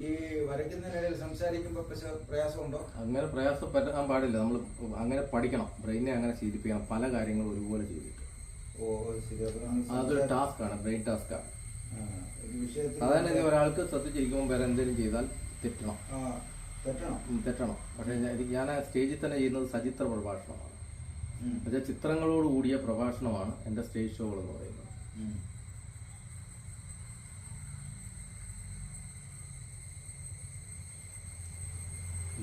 ഈ വരയ്ക്കുന്നതിനിടയിൽ സംസാരിക്കുമ്പോൾ പ്രയാസമുണ്ടോ? അങ്ങനെ പ്രയാസപ്പെടാൻ പാടില്ല. നമ്മൾ അങ്ങനെ പഠിക്കണം, ബ്രെയിനെ അങ്ങനെ ശീലിപ്പിക്കണം, പല കാര്യങ്ങളും ഒരുപോലെ ചെയ്തിട്ട്. ഓ ശരി. അതൊരു ടാസ്ക്കാണ്, ബ്രെയിൻ ടാസ്ക്കാണ്. സാധാരണ ഒരാൾക്ക് ശ്രദ്ധിച്ചിരിക്കുമ്പോൾ വേറെ എന്തെങ്കിലും ചെയ്താൽ തെറ്റണം. പക്ഷെ ഞാൻ സ്റ്റേജിൽ തന്നെ ചെയ്യുന്നത് സചിത്ര പ്രഭാഷണമാണ്. പക്ഷേ ചിത്രങ്ങളോട് കൂടിയ പ്രഭാഷണമാണ് എൻ്റെ സ്റ്റേജ് ഷോകൾ എന്ന് പറയുന്നത്.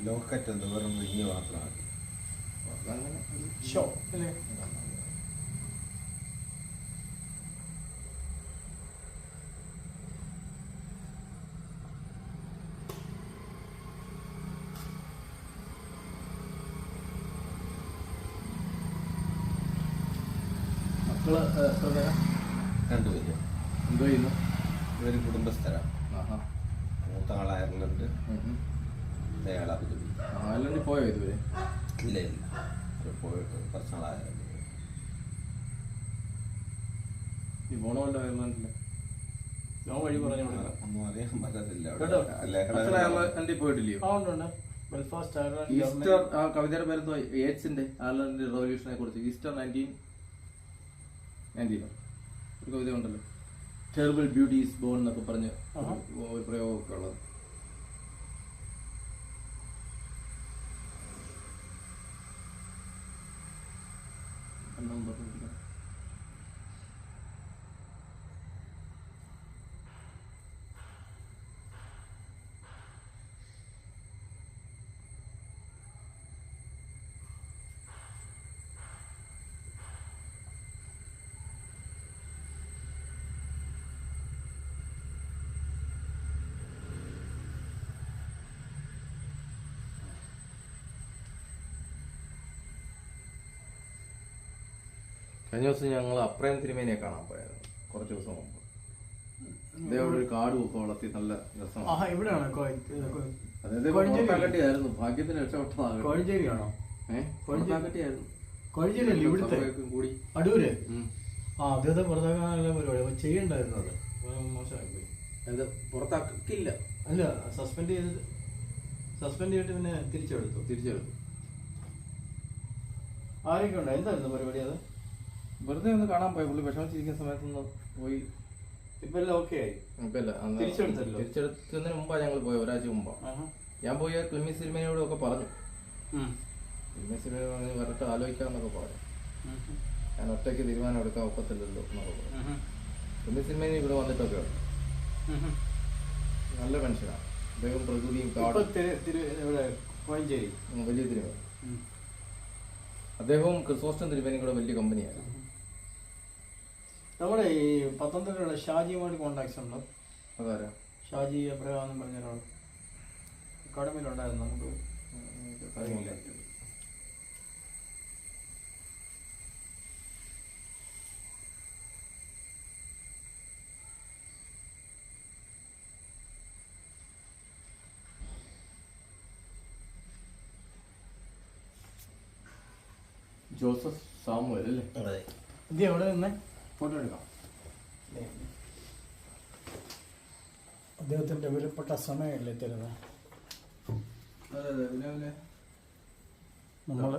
ലോക്കറ്റ് എന്ന് വെറും റിങ് മാത്രമാണ്. അതങ്ങനെ ഷോ അല്ലേ? മക്കള് എത്ര പേരാ? രണ്ടുപേര്. എന്തോ ചെയ്യുന്നു? ഇവര് കുടുംബസ്ഥരാണ്. മൂത്ത ആൾ അയർലൻഡ്, അയാൾ അബുദാബി. അയർലൻഡിൽ പോയോ ഇതുവരെ? ഇല്ല ഇല്ല, പോയിട്ട് കുറച്ച് നാളായിരുന്നു. ഈ പോണമല്ലോ അയർലൻഡില്. ഞാൻ വഴി പറഞ്ഞു ഒന്നും അറിയാൻ പറ്റത്തില്ല. അയർലൻഡിൽ പോയിട്ടില്ലയോ? ഈസ്റ്റർ ആ കവിതയുടെ പേരെന്തോ, ഏറ്റ്സിന്റെ അയർലൻഡ് റെവല്യൂഷനെ കുറിച്ച്. ഈസ്റ്റർ 1919 ഒരു കവിത ഉണ്ടല്ലോ, ടെറിബിൾ ബ്യൂട്ടി ഈസ് ബോൺ എന്നൊക്കെ പറഞ്ഞ് ഒരു പ്രയോഗമൊക്കെ ഉള്ളത്. കഴിഞ്ഞ ദിവസം ഞങ്ങൾ അപ്രയം തിരുമേനിയെ കാണാൻ പോയായിരുന്നു, കുറച്ച് ദിവസം മുമ്പ്. ഇതേവിടെ ഒരു കാടും ഒക്കെ വളർത്തി നല്ല രസമാണ്. അതായത് ഭാഗ്യത്തിന് രക്ഷപ്പെട്ടതാണ്. കൂടി അടൂര് അദ്ദേഹത്തെ പുറത്താക്കാനുള്ള പരിപാടി ചെയ്യണ്ടായിരുന്നത് മോശമായി. അത് പുറത്താക്കില്ല, അല്ല സസ്പെൻഡ് ചെയ്തിട്ട് പിന്നെ തിരിച്ചെടുത്തു. ആരൊക്കെ ഉണ്ട്? എന്തായിരുന്നു പരിപാടി? അത് വെറുതെ ഒന്ന് കാണാൻ പോയി. പുള്ളി വിഷമിച്ചിരിക്കുന്ന സമയത്തൊന്ന് പോയി. ഇപ്പൊ എല്ലാം ഓക്കെ ആയി. തിരിച്ചെടുത്തതിന് മുമ്പാണ് ഞങ്ങൾ പോയത്, ഒരാഴ്ച മുമ്പാ. ഞാൻ പോയി ക്ലിമി സിനിമയോടും ഒക്കെ പറഞ്ഞു. ക്ലിമി സിനിമ വരട്ടെ ആലോചിക്കാന്നൊക്കെ പറഞ്ഞു. ഞാൻ ഒറ്റയ്ക്ക് തീരുമാനം എടുക്കാൻ ഒക്കത്തില്ലല്ലോ എന്നൊക്കെ പറഞ്ഞു. ക്ലിമി സിനിമയിൽ ഇവിടെ വന്നിട്ടൊക്കെ ഉണ്ട്. നല്ല മനുഷ്യനാണ് അദ്ദേഹം. പ്രകൃതിയും കാടും വലിയ തിരുമ. അദ്ദേഹവും ക്രിസോസ്റ്റം തിരുമേനിയും കൂടെ വലിയ കമ്പനിയായിരുന്നു. നമ്മുടെ ഈ പത്തനംതിട്ടയുള്ള ഷാജിയുമായിട്ട് കോണ്ടാക്ട്സ് ഉണ്ടോ? അതാരാ? ഷാജി എബ്രഹാം എന്ന് പറഞ്ഞ ഒരാൾ അക്കാഡമിയിലുണ്ടായിരുന്നു. നമുക്ക് അറിയില്ല. ജോസഫ് സാമുവൽ അല്ലേ? ഇത് എവിടെ നിന്ന് ഫോട്ടോ എടുക്കാം. അദ്ദേഹത്തിന്റെ വിലപ്പെട്ട സമയമല്ലേ തരുന്നത്. അതെ അതെ. നമ്മൾ